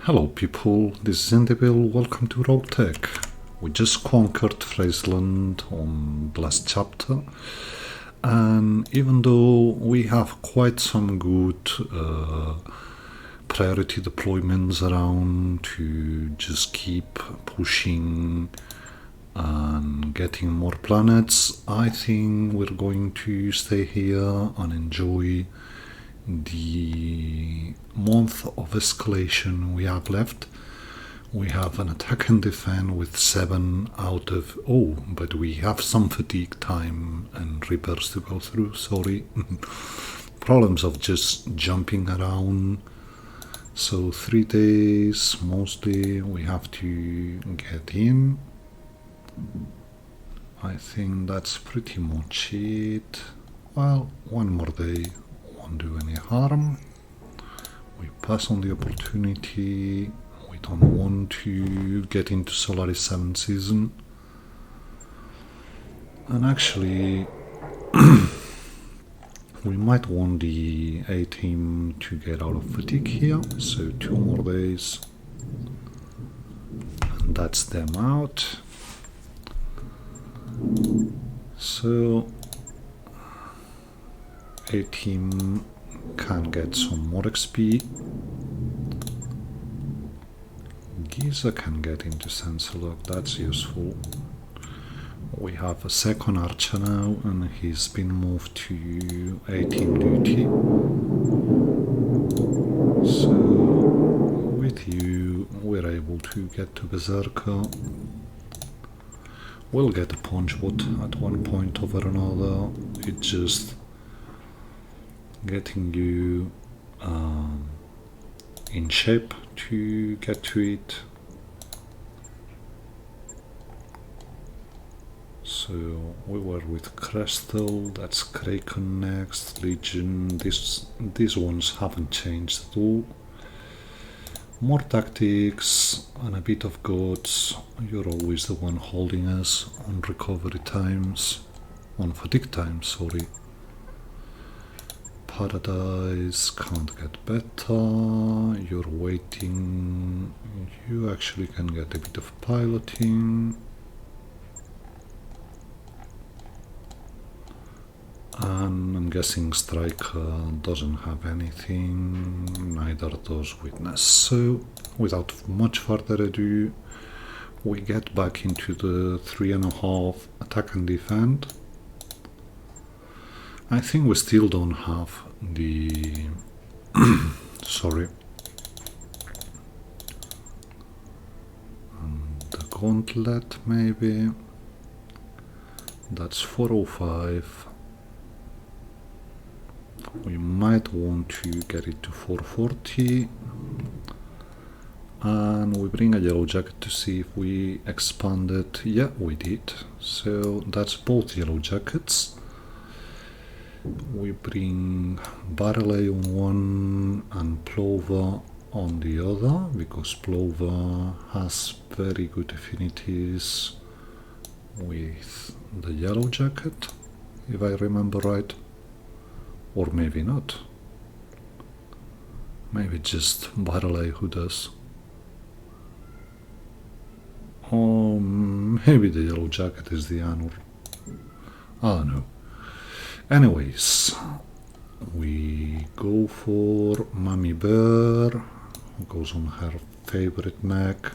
Hello people, this is Indibil, welcome to Roguetech. We just conquered Friesland on the last chapter, and even though we have quite some good priority deployments around to just keep pushing and getting more planets, I think we're going to stay here and enjoy the month of escalation we have left. We have an attack and defend with 7 out of... oh, but we have some fatigue time and repairs to go through, sorry. Problems of just jumping around. So 3 days mostly we have to get in. I think that's pretty much it. Well, one more day won't do any harm. We pass on the opportunity. We don't want to get into Solaris 7 season. And actually we might want the A team to get out of fatigue here, so 2 more days and that's them out. So A team can get some more XP. Giza can get into Sensolog, that's useful. We have a second archer now and he's been moved to A team duty. So with you we're able to get to Berserker. We'll get a punch bot at one point over another. It's just getting you in shape to get to it. So we were with Crystal, that's Kraken next, Legion. These ones haven't changed at all. More tactics and a bit of gods. You're always the one holding us on recovery times, on fatigue times, sorry. Paradise can't get better. You're waiting. You actually can get a bit of piloting. And I'm guessing Striker doesn't have anything, neither does Witness. So without much further ado, we get back into the 3.5 attack and defend. I think we still don't have the sorry, the gauntlet maybe. That's 405. We might want to get it to 440, and we bring a yellow jacket to see if we expand it. Yeah, we did. So that's both yellow jackets. We bring Barley on one and Plover on the other, because Plover has very good affinities with the yellow jacket, if I remember right. Or maybe not. Maybe just Barley who does. Or maybe the yellow jacket is the Anur. I don't know. Anyways, we go for Mummy Bear, who goes on her favorite mech.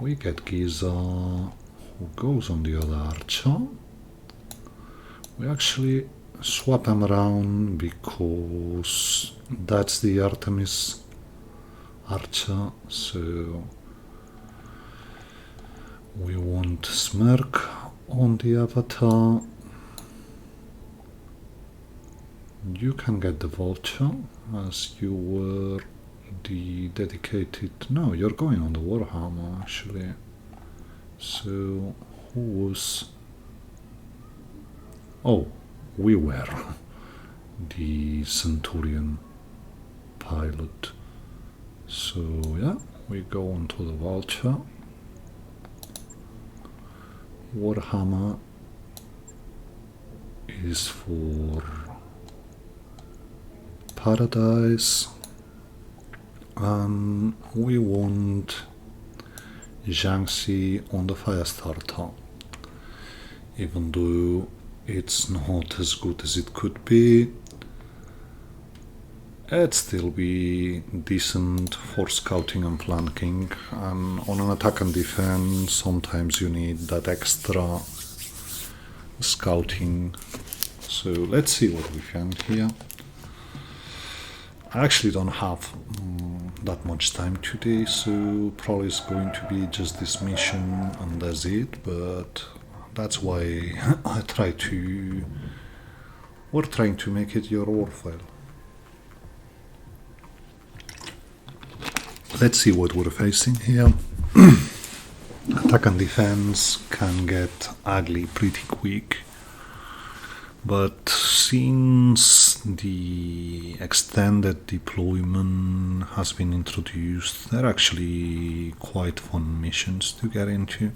We get Giza, who goes on the other archer. We actually swap them around because that's the Artemis archer, so we want Smirk on the avatar. You can get the Vulture as you were the dedicated... no, you're going on the Warhammer actually. So who was... oh, we were the Centurion pilot. So yeah, we go on to the Vulture. Warhammer is for Paradise. and we want Jiangxi on the fire starter, even though it's not as good as it could be. It'd still be decent for scouting and flanking, and on an attack and defense sometimes you need that extra scouting. So let's see what we find here. I actually don't have that much time today, so probably it's going to be just this mission and that's it, but that's why we're trying to make it your war file. Let's see what we're facing here. Attack and defense can get ugly pretty quick, but since the extended deployment has been introduced, they're actually quite fun missions to get into.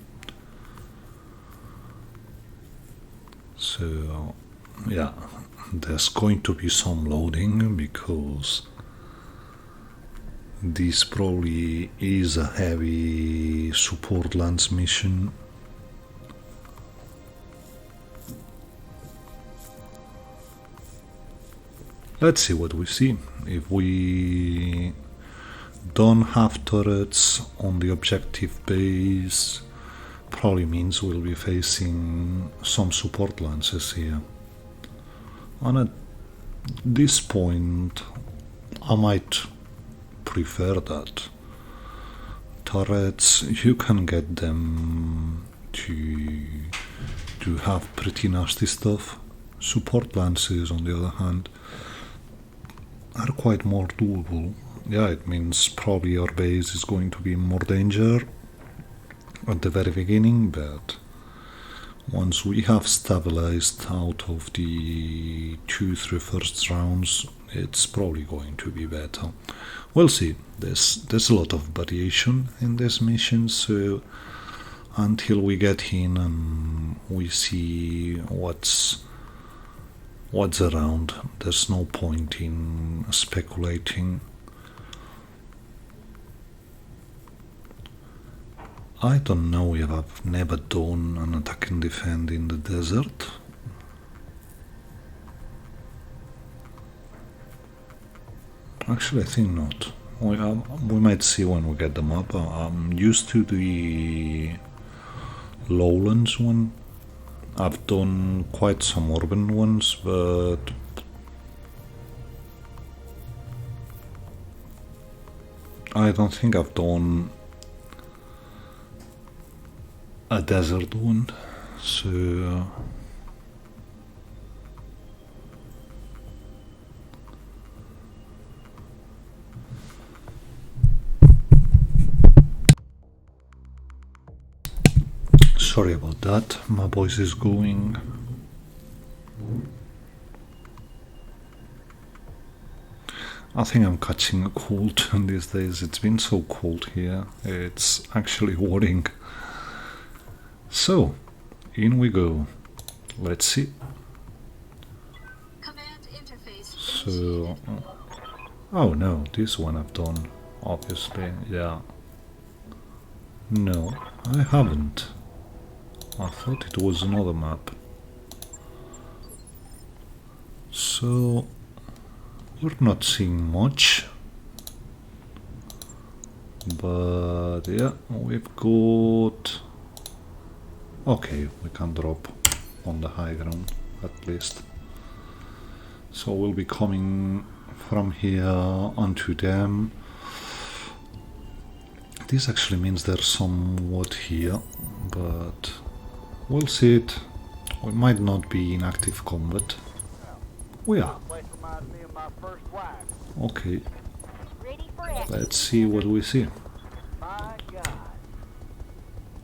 So yeah, there's going to be some loading because this probably is a heavy support lance mission. Let's see what we see. If we don't have turrets on the objective base, probably means we'll be facing some support lances here. And at this point, I might prefer that. Turrets, you can get them to have pretty nasty stuff. Support lances, on the other hand, are quite more doable. Yeah, it means probably your base is going to be in more danger at the very beginning, but once we have stabilized out of the 2-3 first rounds, it's probably going to be better. We'll see. There's a lot of variation in this mission, so until we get in and we see what's around, there's no point in speculating. I don't know if I've never done an attack and defend in the desert. Actually, I think not. We might see when we get them up. I'm used to the lowlands one. I've done quite some urban ones, but I don't think I've done a desert one, so sorry about that, my voice is going. I think I'm catching a cold these days. It's been so cold here, it's actually worrying. So, in we go. Let's see. Command interface. So, oh no, this one I've done, obviously, yeah. No, I haven't. I thought it was another map. So, we're not seeing much. But yeah, we've got... Okay, we can drop on the high ground at least. So we'll be coming from here onto them. This actually means there's somewhat here, but we'll see it. We might not be in active combat. We are. Okay. Let's see what we see.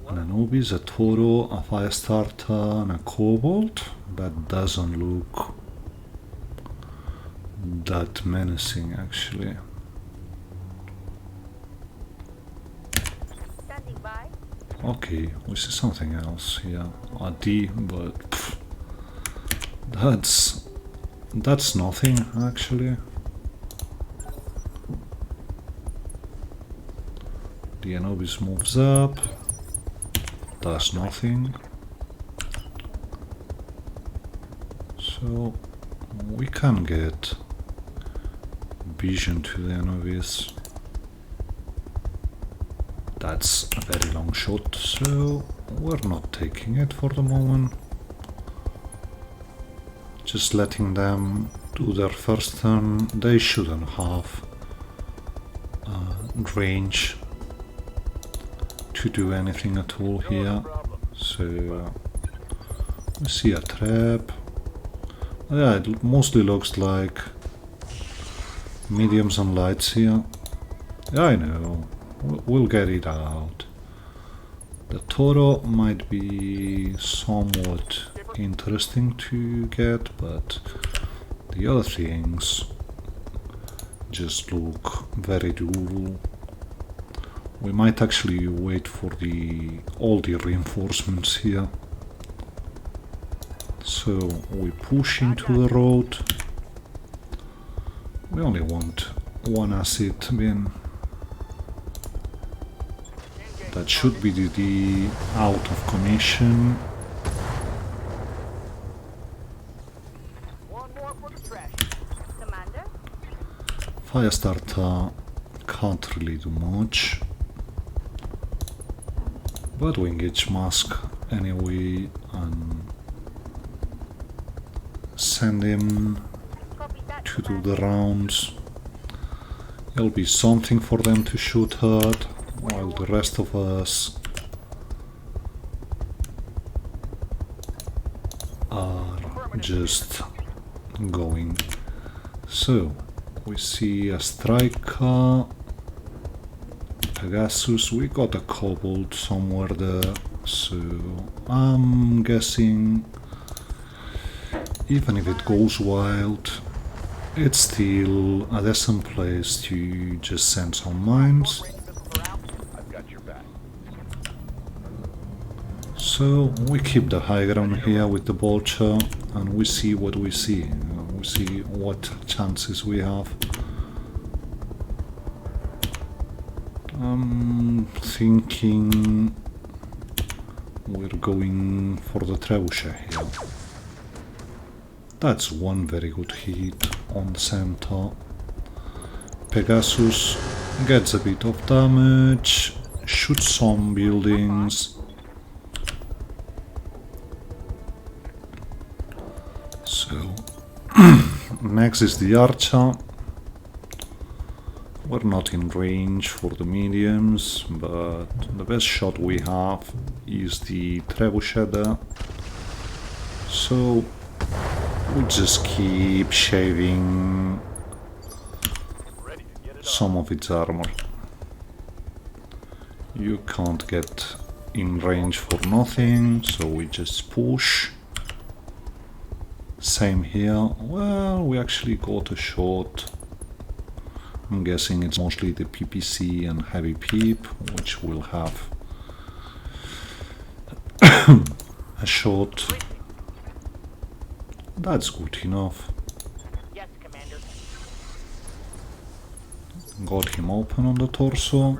An Anubis, a Toro, a Firestarter, and a Cobalt. That doesn't look that menacing, actually. Okay, we see something else here. A D, but pff, that's nothing, actually. The Anubis moves up, does nothing. So we can get vision to the Anubis. That's a very long shot, so we're not taking it for the moment. Just letting them do their first turn. They shouldn't have range to do anything at all here. So we see a trap. Yeah, it mostly looks like mediums and lights here. Yeah, I know. We'll get it out. The Toro might be somewhat interesting to get, but the other things just look very doable. We might actually wait for all the reinforcements here. So we push into the road. We only want one asset bin. That should be the out of commission. Firestarter can't really do much. But we engage Mask anyway and send him to do the rounds. There'll be something for them to shoot at, while the rest of us are just going. So we see a striker, Pegasus. We got a kobold somewhere there, so I'm guessing even if it goes wild, it's still a decent place to just send some mines. So we keep the high ground here with the vulture and we see what we see. We see what chances we have. I'm thinking we're going for the trebuchet here. That's one very good hit on the center. Pegasus gets a bit of damage, shoots some buildings. So next is the archer. We're not in range for the mediums, but the best shot we have is the trebuchet there. So we just keep shaving some of its armor. You can't get in range for nothing, so we just push. Same here. Well, we actually got a shot. I'm guessing it's mostly the PPC and heavy peep, which will have a shot. That's good enough. Yes, Commander. Got him open on the torso.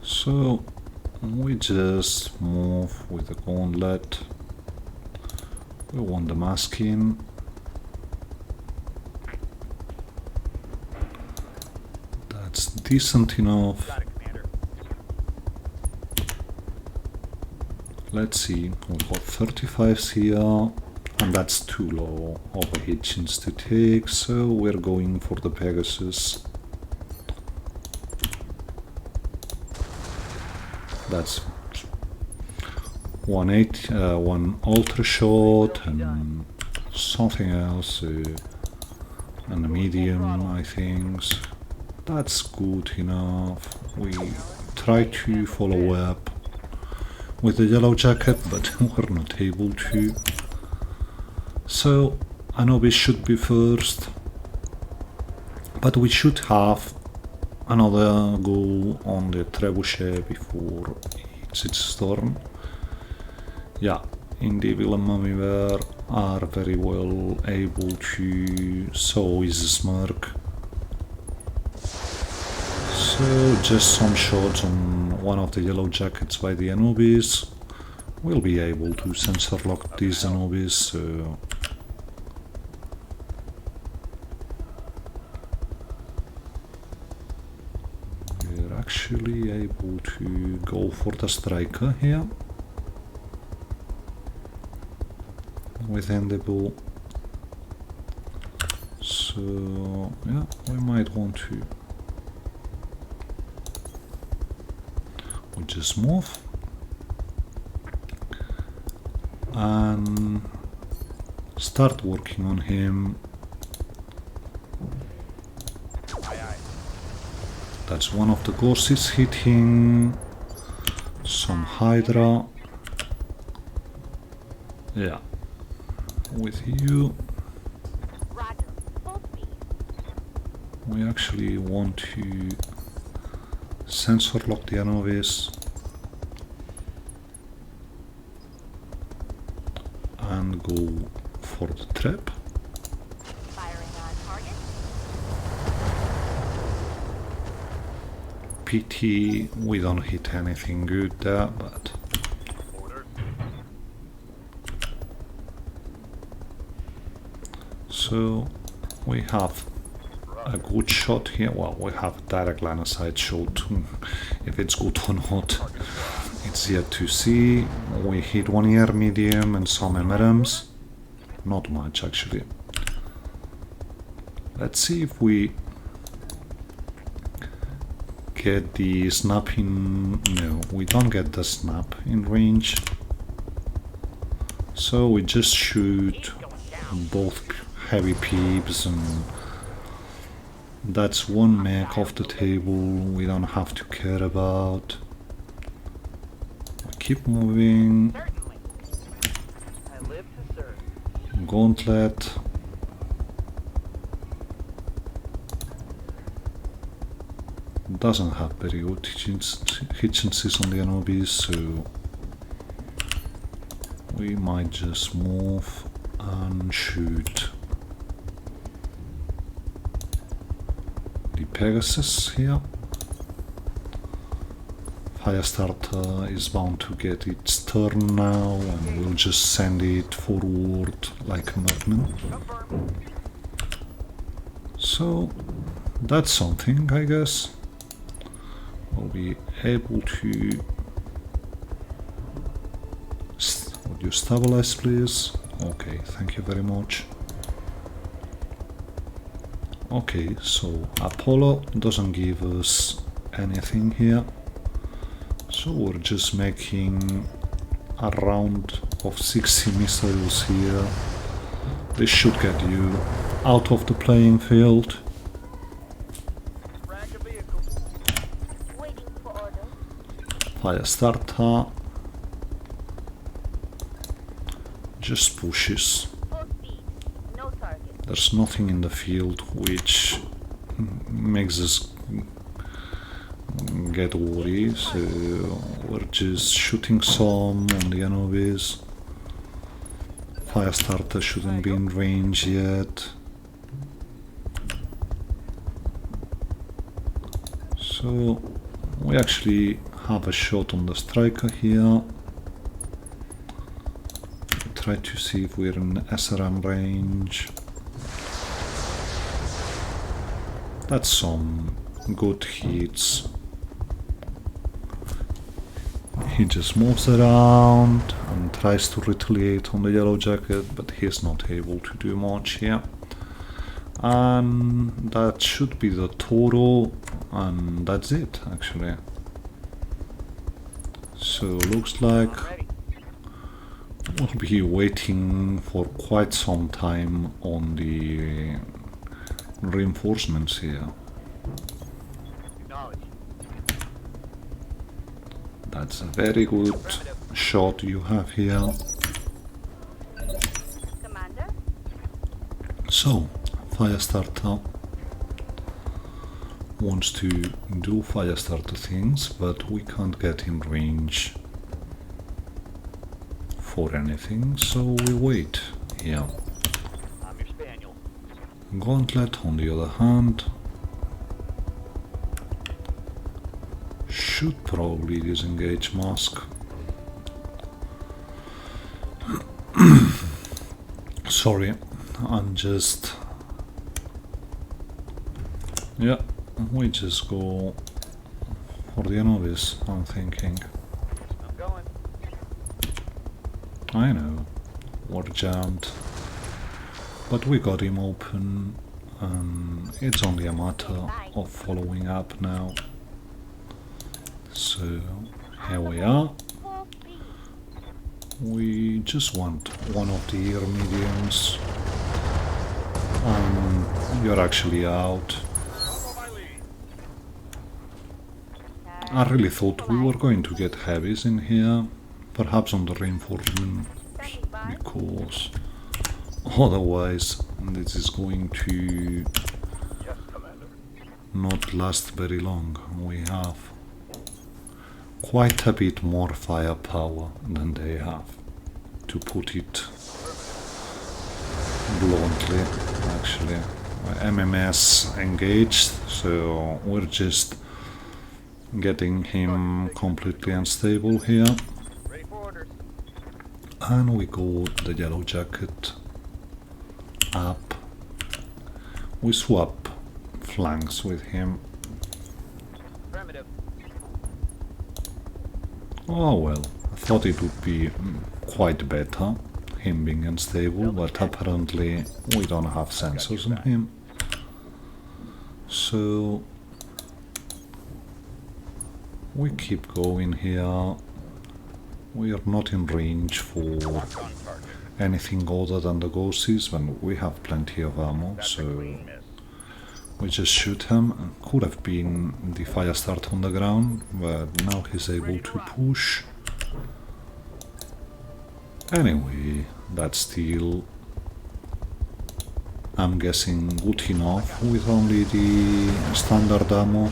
So we just move with the gauntlet. We want the mask in. That's decent enough. Let's see, we've got 35s here, and that's too low of a hitchings to take, so we're going for the Pegasus. That's one ultra shot and something else, and a medium, I think. That's good enough. We try to follow up with the yellow jacket, but we're not able to. So Anubis should be first, but we should have another go on the trebuchet before it's its turn. Yeah, Indivil and Mummiware are very well able to, so is Smirk. So just some shots on one of the yellow jackets by the Anubis. We'll be able to sensor lock these Anubis, so we're actually able to go for the striker here with Endible. So yeah, we might want to just move and start working on him. That's one of the gorses hitting, some Hydra. Yeah, with you Roger. Full speed. we actually want to sensor lock the Anubis and go for the trap. Firing on target. PT, we don't hit anything good there, but so we have a good shot here. Well, we have a direct line of sight shot. If it's good or not, it's yet to see. We hit one air medium and some MRMs. Not much actually. Let's see if we get the snap in. No, we don't get the snap in range. So we just shoot both heavy peeps, and that's one mech off the table we don't have to care about. Keep moving. Certainly. I live to serve. Gauntlet. Doesn't have very good hit chances on the Anubis, so we might just move and shoot the Pegasus here. Firestarter is bound to get its turn now, and we'll just send it forward like a madman. So that's something, I guess. We'll be able to... Would you stabilize, please? Okay, thank you very much. Okay, so Apollo doesn't give us anything here. So we're just making a round of 60 missiles here. This should get you out of the playing field. Waiting for order. Firestarter just pushes. Full speed. No target. There's nothing in the field which makes us get worried, so we're just shooting some on the Anubis. Firestarter shouldn't be in range yet. So we actually have a shot on the striker here. Try to see if we're in SRM range. That's some good hits. He just moves around and tries to retaliate on the yellow jacket, but he's not able to do much here. And that should be the total, and that's it actually. So looks like we'll be waiting for quite some time on the reinforcements here. That's a very good shot you have here. Commander? So, Firestarter wants to do Firestarter things, but we can't get in range for anything, so we wait. Yeah. I'm your spaniel. Gauntlet, on the other hand, Should probably disengage mask. Sorry, I'm just... Yeah, we just go for the novice, I'm thinking. I'm going. I know, we're jammed. But we got him open, and it's only a matter of following up now. So, here we are. We just want one of the air mediums. You're actually out. I really thought we were going to get heavies in here, perhaps on the reinforcement, because otherwise this is going to not last very long. We have quite a bit more firepower than they have, to put it bluntly, actually. MMS engaged, so we're just getting him completely unstable here. Ready for orders. And we go the yellow jacket up. We swap flanks with him. Affirmative. Oh well, I thought it would be quite better, him being unstable, but apparently we don't have sensors on him. So we keep going here. We are not in range for anything other than the ghosties when we have plenty of ammo, so we just shoot him. Could have been the fire start on the ground, but now he's able to push. Anyway, that's still, I'm guessing, good enough with only the standard ammo.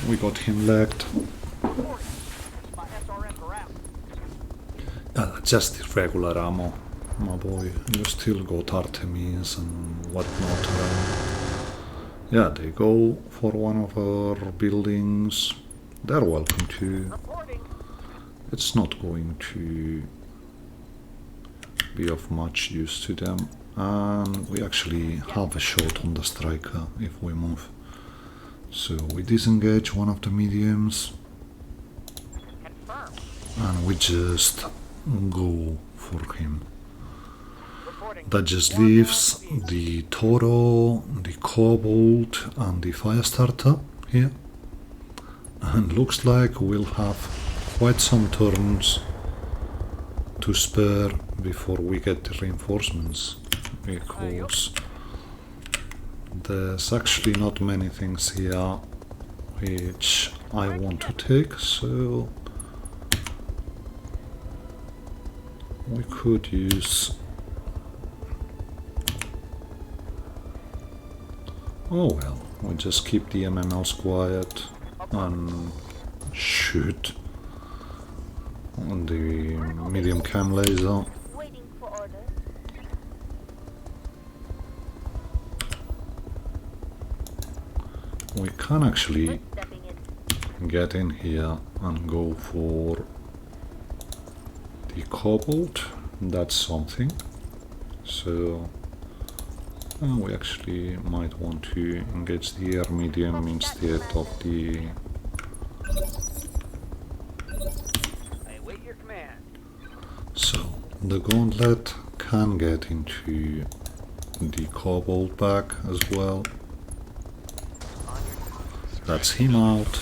We got him legged. Just the regular ammo, my boy. You still got Artemis and whatnot. Yeah, they go for one of our buildings. They're welcome to. It's not going to be of much use to them. And we actually have a shot on the striker if we move. So we disengage one of the mediums. And we just go for him. That just leaves the Toro, the Cobalt and the Firestarter here. And looks like we'll have quite some turns to spare before we get the reinforcements, because there's actually not many things here which I want to take, so we could use... Oh well, we just keep the MMLs quiet and shoot on the medium cam laser. Waiting for orders. We can actually Stepping in. get in here and go for the Cobalt. That's something. So we actually might want to engage the air medium instead of the... I await your command. So the Gauntlet can get into the Cobalt back as well. That's him out.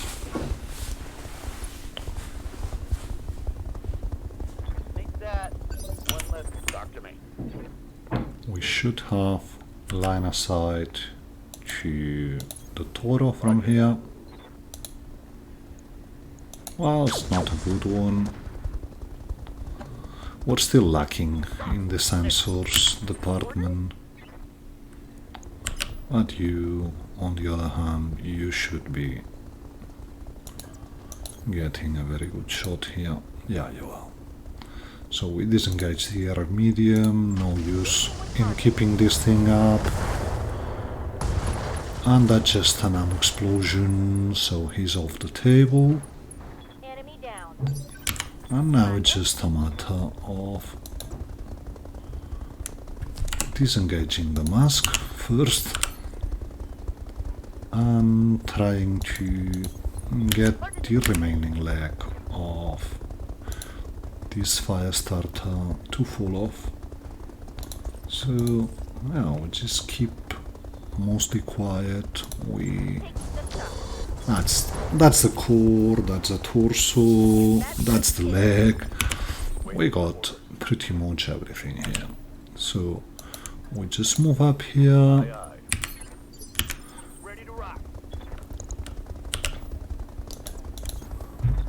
Make that one less talk to me. We should have line of sight to the Toro from here. Well, it's not a good one. We're still lacking in the sensors department. But you, on the other hand, you should be getting a very good shot here. Yeah, you are. So we disengage the air medium, no use in keeping this thing up. And that's just an ammo explosion, so he's off the table. Enemy down. And now it's just a matter of disengaging the mask first and trying to get the remaining leg of this fire starter to fall off. So yeah, we just keep mostly quiet. That's the core, that's the torso, that's the leg. We got pretty much everything here. So we just move up here. Ready to rock.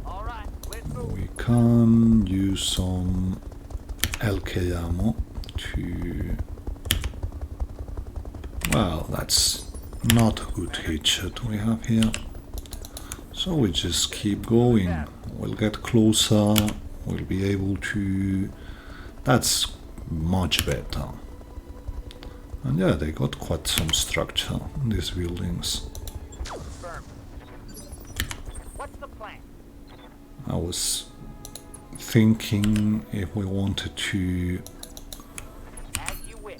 All right, let's move. We can use some LK ammo to... Well, that's not a good headshot we have here. So we just keep going. We'll get closer. We'll be able to... That's much better. And yeah, they got quite some structure, these buildings. Confirmed. What's the plan? I was thinking if we wanted to As you wish.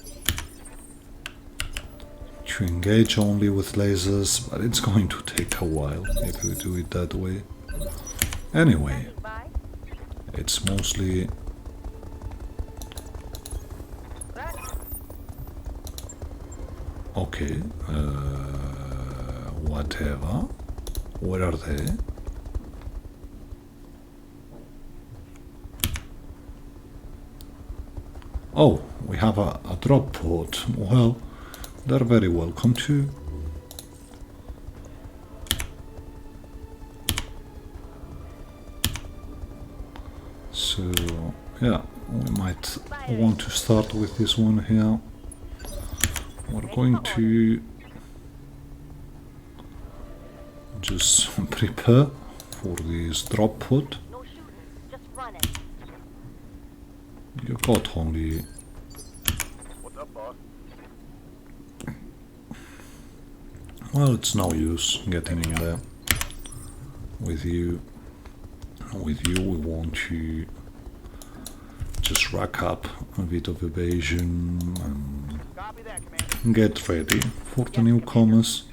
engage only with lasers, but it's going to take a while if we do it that way. Anyway, By. it's mostly... Okay, whatever. Where are they? Oh, we have a drop pod. Well, they're very welcome too. So, yeah, we might want to start with this one here. We're going to just prepare for this drop pod. No shooting. Just running. You got only... What's up, boss? Well, it's no use getting in there. With you, we want to just rack up a bit of evasion and Copy that, Commander. get ready for the newcomers.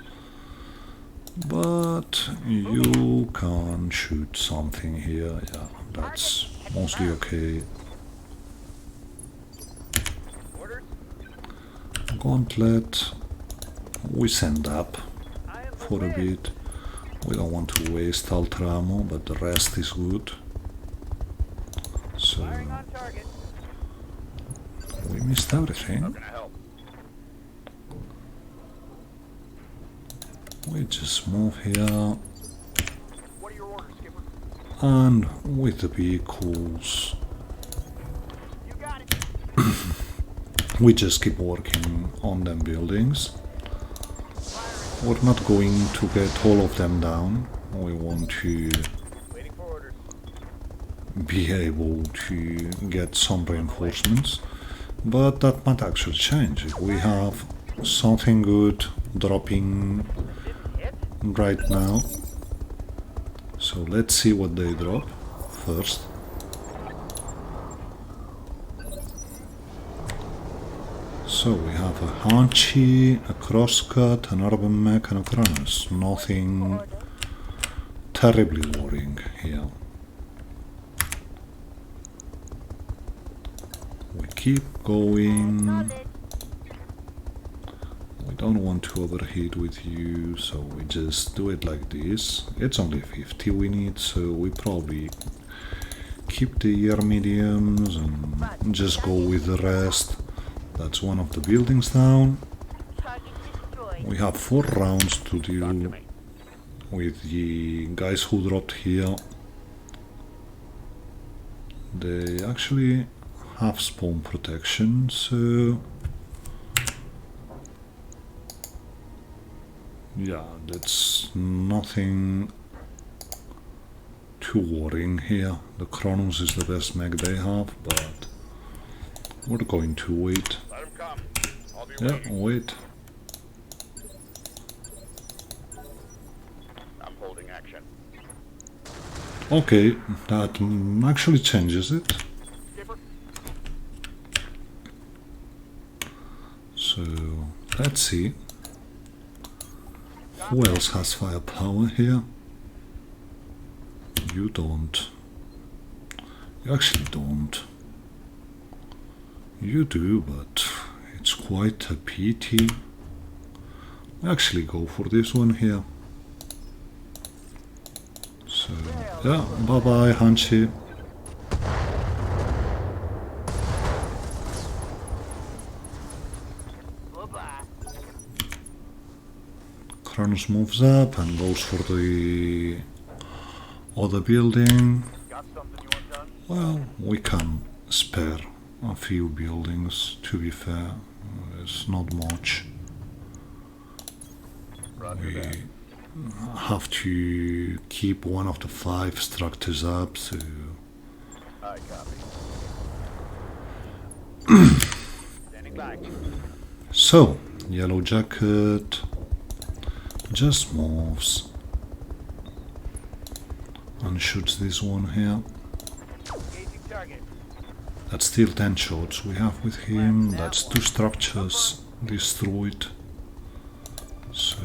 But you can shoot something here. Yeah, that's mostly okay. Orders? Gauntlet, we send up I am for a bit. We don't want to waste ultra ammo, but the rest is good. So firing on target. we missed everything. How can I help? We just move here, What are your orders, Skipper? and with the vehicles You got it. we just keep working on them buildings. We're not going to get all of them down. We want to Waiting for orders. be able to get some reinforcements, but that might actually change if we have something good dropping Didn't hit? right now. So let's see what they drop first. So we have a Hachi, a Crosscut, an Urban Mech and a Kranos. Nothing Order. terribly worrying here. We keep going. Solid. We don't want to overheat with you, so we just do it like this. It's only 50 we need, so we probably keep the air mediums and just go with the rest. That's one of the buildings down. Target destroyed. We have 4 rounds to Talk to deal me. with the guys who dropped here. They actually have spawn protection, so yeah, that's nothing too worrying here. The Kronos is the best mech they have, but we're going to wait. Let him come. I'll be Yeah, waiting. wait. Okay, that actually changes it. So let's see. Who else has firepower here? You don't. You actually don't. You do, but it's quite a pity. We actually go for this one here. So, yeah, bye-bye, Hanshi. Bye-bye. Kronos moves up and goes for the other building. Got something you want done? Well, we can spare a few buildings, to be fair. It's not much. We have to keep one of the 5 structures up, so... I copy. Standing by. So, Yellow Jacket just moves and shoots this one here. Engaging target. That's still 10 shots we have with him. That's 2 structures destroyed. So,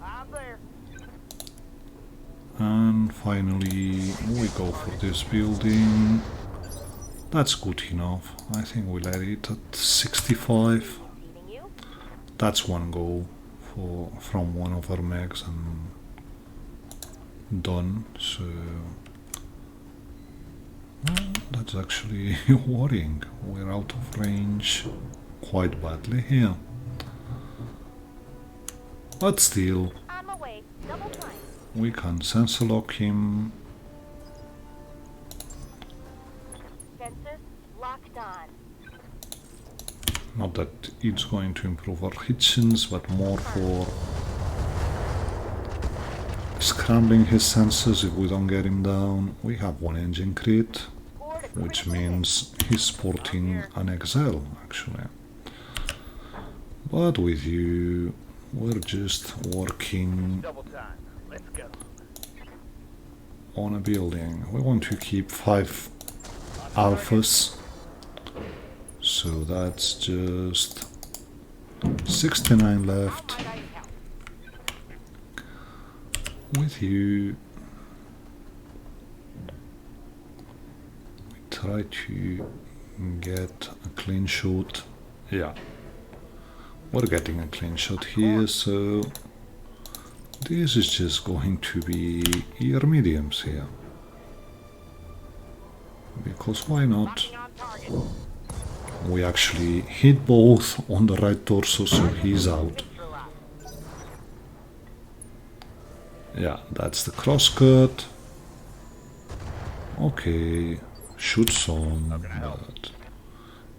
I'm there. and finally we go for this building. That's good enough. I think we let it at 65. Receiving you. That's one goal from one of our megs and done. So well, that's actually worrying. We're out of range quite badly here. But still, On my way. Double time. we can sensor lock him. Sensors locked on. Not that it's going to improve our hitchings, but more for scrambling his sensors if we don't get him down. We have 1 engine crit, Scored a which critical hit. means he's sporting an XL actually. But with you, we're just working Double time. Let's go. on a building. We want to keep 5 alphas, so that's just 69 left. Might I help? With you, we try to get a clean shot. Yeah, we're getting a clean shot here, so this is just going to be your mediums here. Because why not? Locking on target. We actually hit both on the right torso, so he's out. Neutralized. Yeah, that's the crosscut. Okay, shoots on, but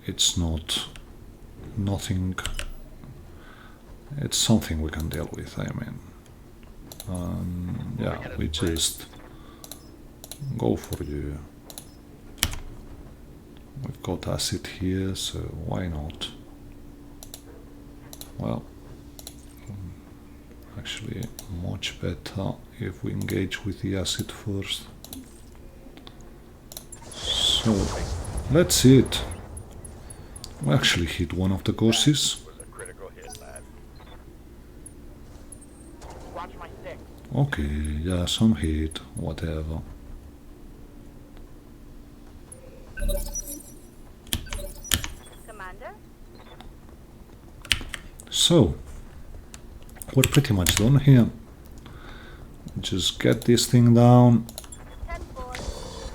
it's nothing. It's something we can deal with, I mean. Yeah, we just go for you. We've got acid here, so why not? Well, actually much better if we engage with the acid first. So, let's see it. We actually hit one of the gorses. Was a critical hit, lad. Watch my six. Okay, yeah, some hit, whatever. Commander. So, we're pretty much done here. Just get this thing down 10-4.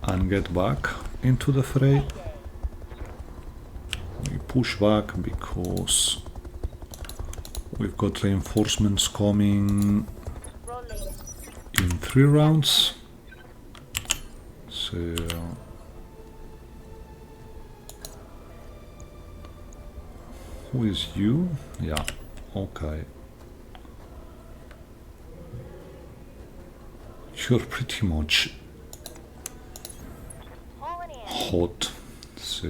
and get back into the fray. We push back because we've got reinforcements coming Rolling. in 3 rounds. So who is you? Yeah, okay. You're pretty much Hauling in. hot, so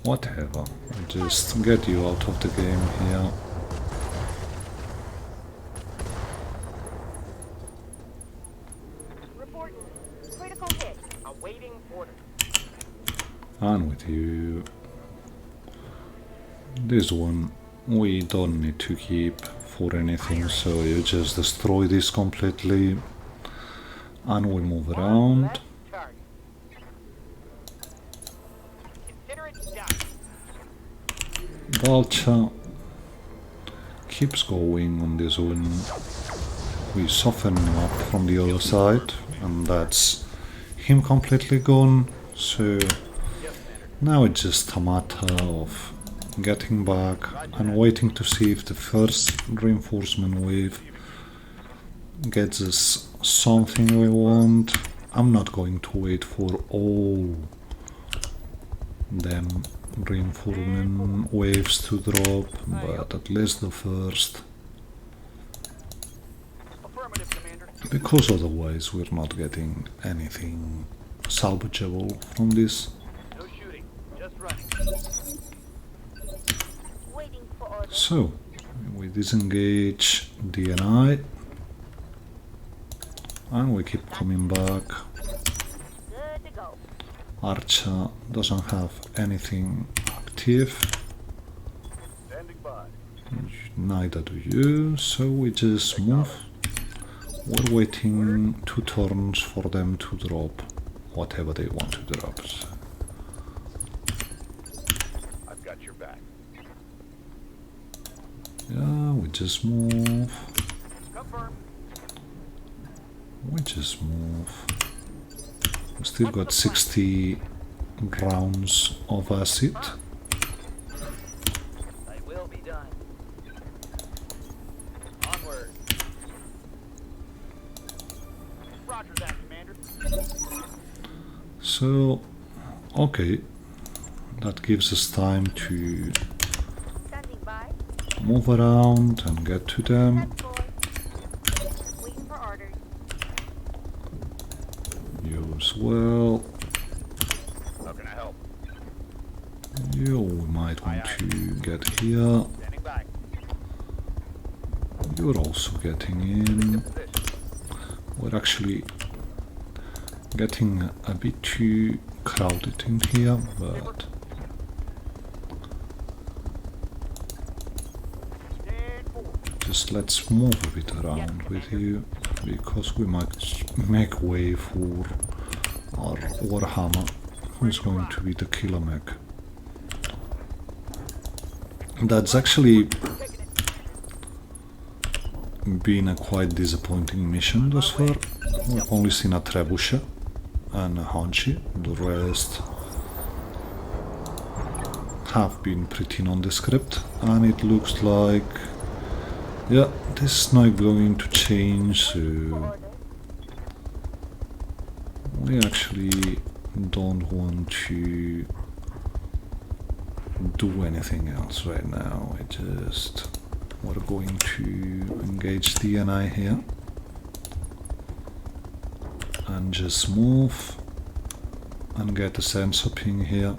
whatever. I'll just get you out of the game here. And with you. This one we don't need to keep for anything, so you just destroy this completely and we move around. Left target. Consider it done. Vulture keeps going on this one. We soften him up from the other side, and that's him completely gone. So now it's just a matter of getting back and waiting to see if the first reinforcement wave gets us something we want. I'm not going to wait for all them reinforcement waves to drop, but at least the first, Affirmative, Commander. because otherwise we're not getting anything salvageable from this. No shooting, just running. Waiting for orders. So we disengage DNI and we keep coming back. Good to go. Archer doesn't have anything active, Standing by. neither do you, so we just move. We're waiting 2 turns for them to drop whatever they want to drop. I've got your back. Yeah, we just move. Confirm. We just move. We still got 60 rounds of acid. I will be done. Onward. Roger that, Commander. So, okay, that gives us time to Standing by. move around and get to them. 10-4. Waiting for orders. You as well. How can I help? You might want to get here. Standing by. You're also getting in. We're actually getting a bit too crowded in here, but Stand forward. just let's move a bit around with you, because we might make way for our Warhammer, who's going to be the killer mech. That's actually been a quite disappointing mission thus far. We've only seen a Trebuchet and a Hanshi. The rest have been pretty nondescript, and it looks like, yeah, this is not going to change, so Orders. we actually don't want to do anything else right now. We're going to engage DNI here and just move and get a sensor ping here.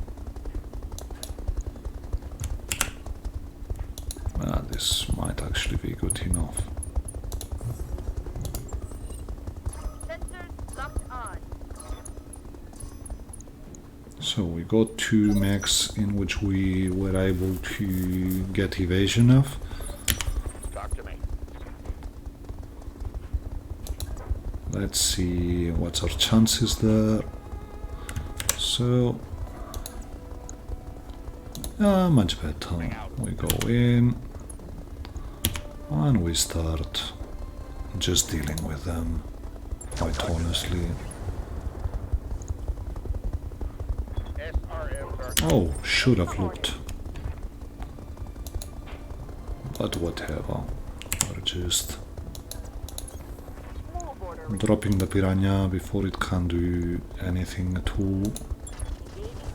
This might actually be good enough. Sensors locked on. So we got 2 mechs in which we were able to get evasion of. Talk to me. Let's see what's our chances there. So, much better. We go in and we start just dealing with them, quite honestly. SRM. Oh, should have looked. But whatever. We're just Move order. dropping the piranha before it can do anything at all. Engaging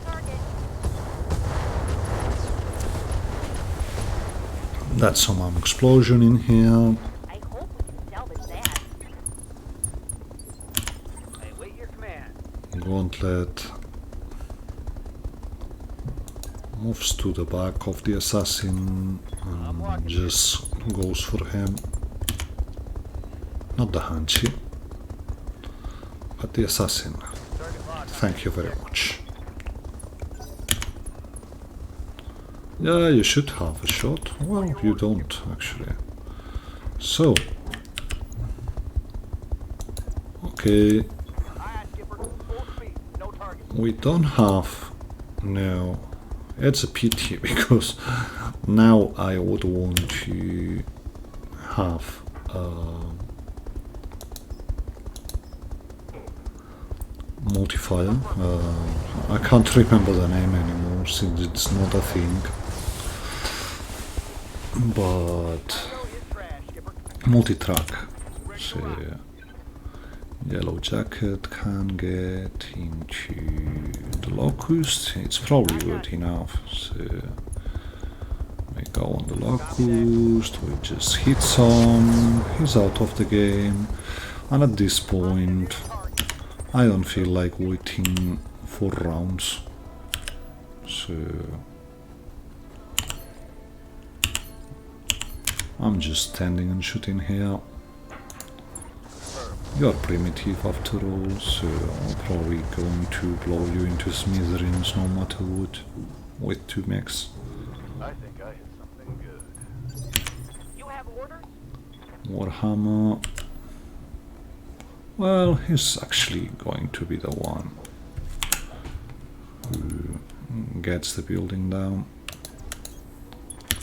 target. That's some explosion in here. I hope we can salvage that. I await your command. Gauntlet moves to the back of the assassin and just goes for him. Not the Hanshi, but the assassin. Target locked. Thank you very much. Yeah, you should have a shot. Well, you don't actually. So, okay, Aye, Skipper. Full speed. No target. we don't have. No, it's a pity because now I would want to have modifier. I can't remember the name anymore since it's not a thing. But Cargo is trash, Skipper. multi-track. So Yellow Jacket can get into the Locust. It's probably good enough. So we go on the Locust. We just hit some. He's out of the game. And at this point, I don't feel like waiting 4 rounds. So I'm just standing and shooting here. You're primitive after all, so I'm probably going to blow you into smithereens no matter what, with 2 mechs. I think I hit something good. You have orders? Warhammer. Well, he's actually going to be the one who gets the building down.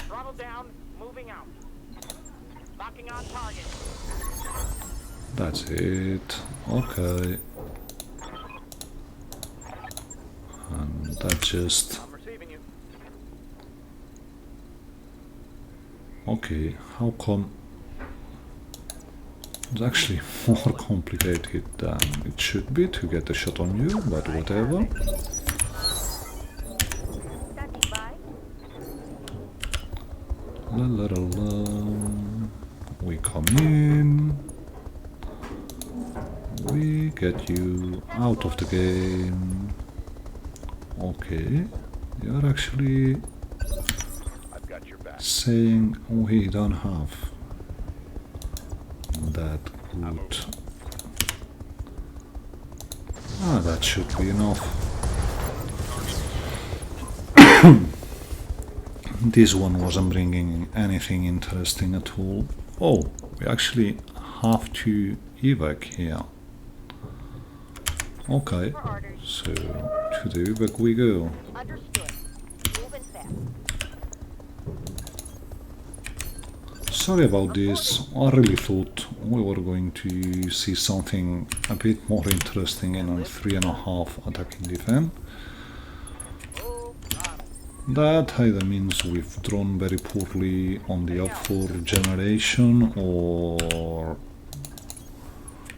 Throttle down. Moving out. Locking on target. That's it. Okay. And that just... I'm receiving you. Okay, how come... It's actually more complicated than it should be to get a shot on you, but whatever. Standing by. La la la la. We come in. We get you out of the game. Okay, you're actually I've got your back. saying we don't have that good. That should be enough. This one wasn't bringing anything interesting at all. Oh, we actually have to evac here. Okay, For orders. so to the evac we go. Understood. Moving fast. Sorry about this, I really thought we were going to see something a bit more interesting in a 3.5 attacking defense. Oh, That either means we've drawn very poorly on the up 4 generation, or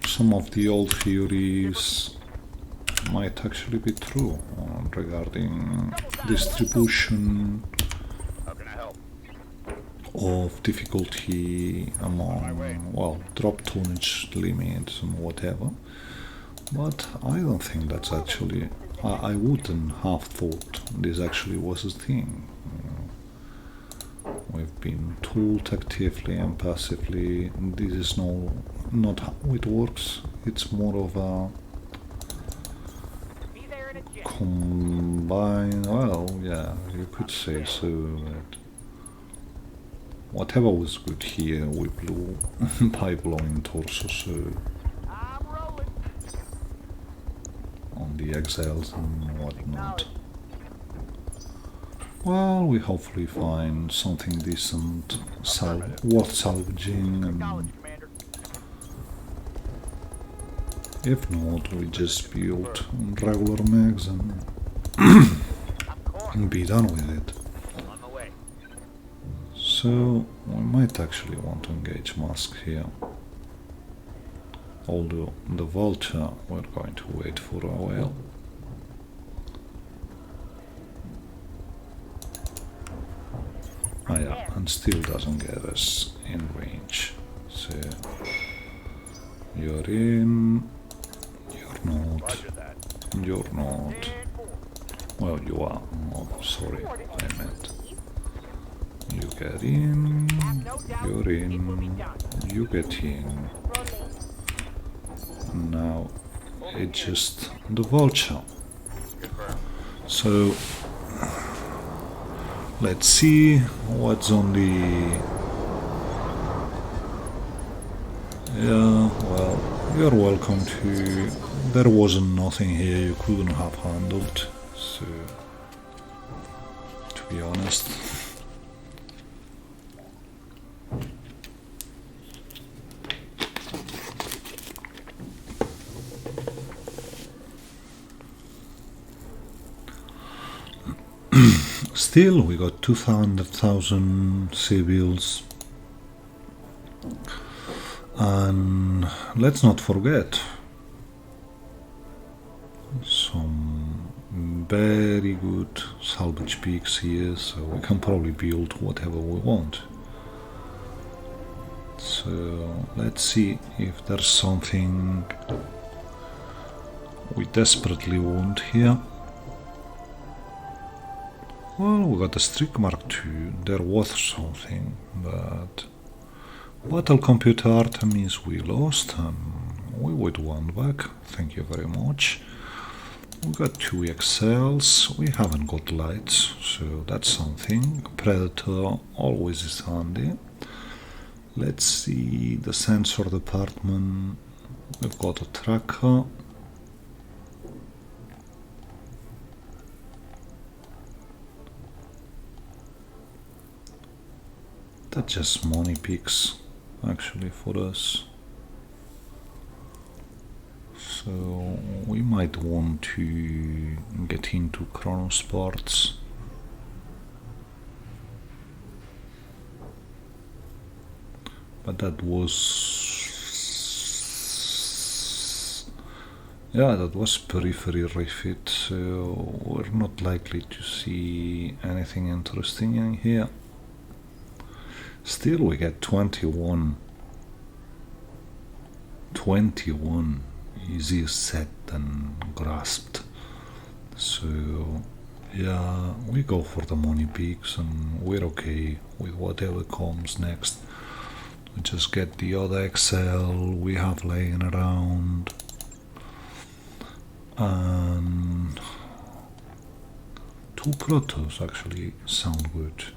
some of the old theories might actually be true regarding distribution how can I help? of difficulty among, well, drop tonnage limits and whatever. But I don't think that's actually... I wouldn't have thought this actually was a thing. We've been told actively and passively. This is not how it works. It's more of a Be there in a jiff. combine. Well, yeah, you could say so. But whatever was good here, we blew by blowing torso. So I'm rolling. on the exiles and whatnot. Well, we hopefully find something decent, worth salvaging, and Knowledge, Commander. if not, we just build regular mags and Of course. be done with it. On my way. So, we might actually want to engage Musk here. Although, the Vulture, we're going to wait for a while. Ah yeah, and still doesn't get us in range. So, you're in, you're not, Roger that. you're not. 10-4. Well, you are. Oh, sorry, I meant. You get in, No doubt. you're It will be in, done. you get in. Rolling. Now it's just the Vulture. Confirmed. So let's see what's on the... Yeah, well, you're welcome to... There wasn't nothing here you couldn't have handled, so... To be honest... Still, we got 200,000 civils, and let's not forget some very good salvage peaks here, so we can probably build whatever we want. So let's see if there's something we desperately want here. Well, we got a streak mark 2, they're worth something, but battle computer Artemis we lost and we would want back, thank you very much. We got 2 XLs, we haven't got lights, so that's something. Predator always is handy. Let's see the sensor department, we've got a tracker. That's just money picks, actually, for us. So we might want to get into chrono sports. But that was... Yeah, that was periphery refit, so we're not likely to see anything interesting in here. Still, we get 21 easier said than grasped. So yeah, we go for the money peaks and we're okay with whatever comes next. We just get the other XL we have laying around, and 2 protos actually sound good.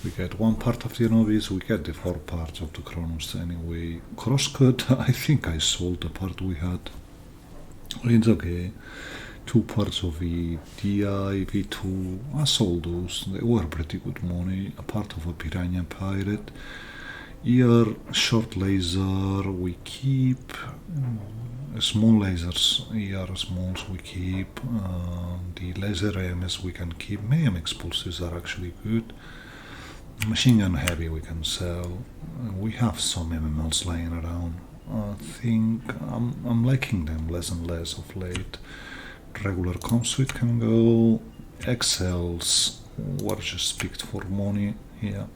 We get 1 part of the novice, we get the 4 parts of the Chronos anyway. Crosscut, I think I sold the part we had. It's okay. 2 parts of the DI, V2, I sold those, they were pretty good money. A part of a Piranha Pirate. Ear, short laser, we keep. Small lasers, ER smalls we keep. The laser AMS we can keep. Mayhem explosives are actually good. Machine gun heavy we can sell. We have some MMLs lying around. I think I'm liking them less and less of late. Regular comsuite can go. XLs were just picked for money here.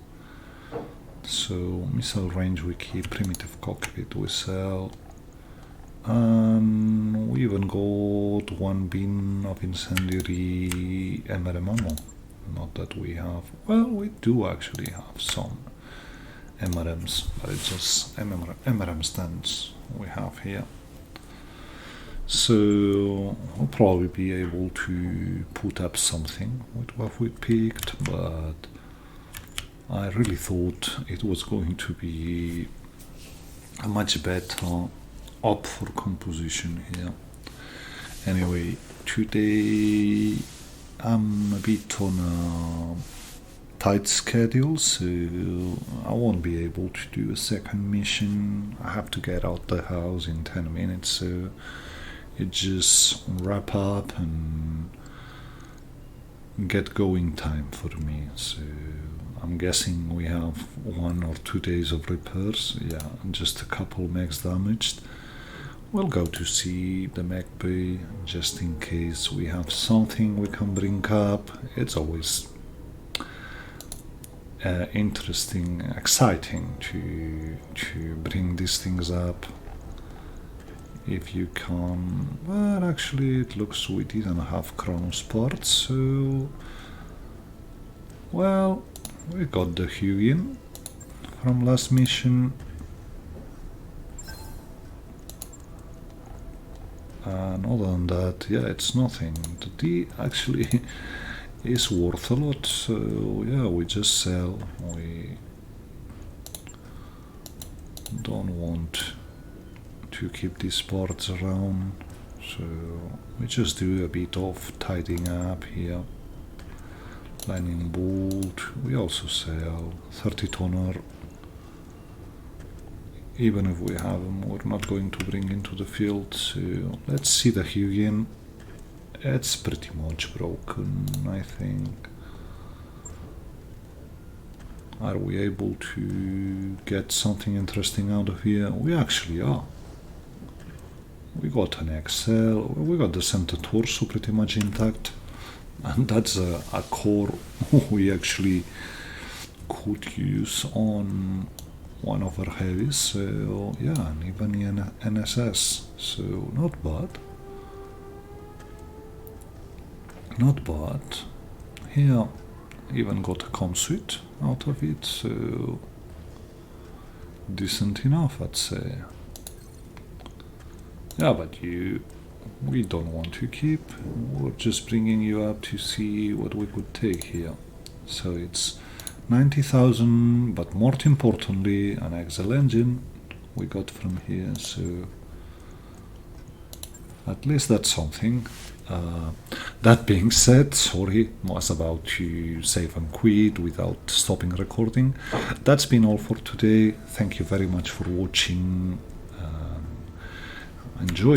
So missile range we keep. Primitive cockpit we sell. And we even got 1 bin of incendiary MRM ammo. Not that we have, well, we do actually have some MRMs, but it's just MRM stands we have here. So we'll probably be able to put up something with what we picked, but I really thought it was going to be a much better up for composition here. Anyway, today I'm a bit on a tight schedule, so I won't be able to do a second mission. I have to get out the house in 10 minutes, so it just wrap up and get going time for me. So I'm guessing we have 1 or 2 days of repairs. Yeah, just a couple mechs damaged. We'll go to see the mech bay just in case we have something we can bring up. It's always interesting, exciting to bring these things up if you can. Well, actually it looks we didn't have chrono sports, so well, we got the Hugin from last mission. And other than that, yeah, it's nothing. The D actually is worth a lot, so yeah, we just sell. We don't want to keep these parts around, so we just do a bit of tidying up here. Lightning bolt, we also sell 30 tonner. Even if we have them, we're not going to bring into the field, so let's see the Hugin. It's pretty much broken, I think. Are we able to get something interesting out of here? We actually are. We got an XL, we got the center torso pretty much intact, and that's a core we actually could use on one of our heavies, so yeah, and even the NSS, so not bad. Not bad. Here, even got a comm suit out of it, so decent enough, I'd say. Yeah, but we don't want to keep. We're just bringing you up to see what we could take here. So it's 90,000, but more importantly, an Excel engine we got from here, so at least that's something. That being said, sorry, I was about to save and quit without stopping recording. That's been all for today. Thank you very much for watching. Enjoy.